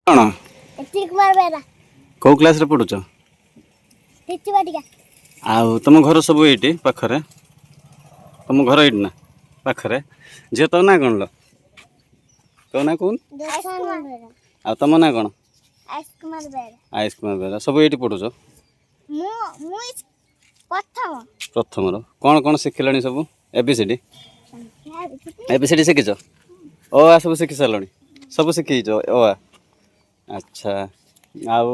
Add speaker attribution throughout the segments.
Speaker 1: कौन
Speaker 2: कुमार बेरा
Speaker 1: कौ क्लास रे पढ़ुछ आउ तुम घर सब ये पाखरे तुम घर ये ना पाखरे झील तो ना कौन लो तो ना कौन आ तुम ना कौन आयुष कुमार बेरा सब ये पढ़ुछ प्रथम कौन कौन शिखिल सब एबीसीडी एबीसीडी शिखिच ओ आ सब शिखि सारे सब शिखिच ओ आ अच्छा आउ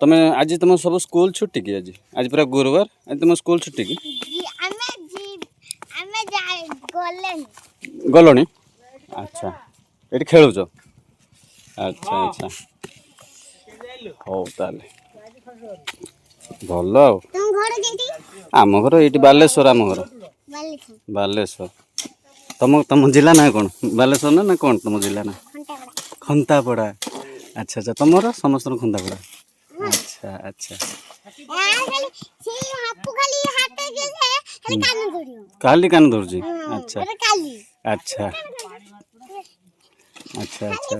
Speaker 1: तुम आज तुम सब स्कूल छुट्टी कि आज आज पूरा गुरुवार आज तुम स्कूल छुट्टी कि गलनी अच्छा ये खेलुच अच्छा अच्छा हो ताले भल आम घर ये बालेश्वर आम घर बालेश्वर तुम तुम जिला ना कौन बालेश्वर ना कौन तुम जिला ना खंतापड़ा अच्छा अच्छा तुम समस्त खंतापड़ा अच्छा अच्छा काली कान धर अच्छा अच्छा अच्छा अच्छा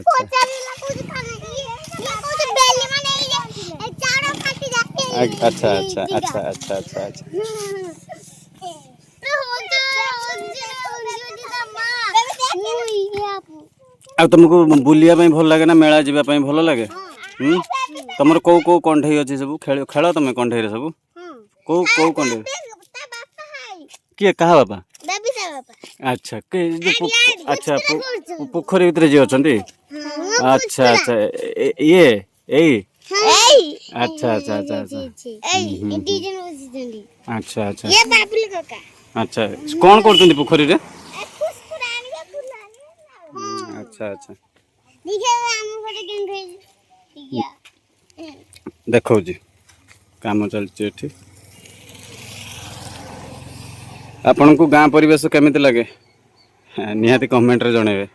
Speaker 1: अच्छा अच्छा अच्छा अच्छा अच्छा अच्छा आ तुमको बुलिया भल लगे ना मेला जावाई भल लगे तुम कौ कौ कंठे अच्छी सब खेल खेल तुम कंठे सब कौ कौ कंठे किए क्या बापा अच्छा अच्छा पोखरी भितर जी अच्छा अच्छा अच्छा ये यही अच्छा अच्छा अच्छा अच्छा अच्छा अच्छा अच्छा कौन कर पोखरी रे अच्छा अच्छा देखो काम चलती आपण को गाँ परिवेश केमिति लगे निहाती कमेंट रे जणेबे।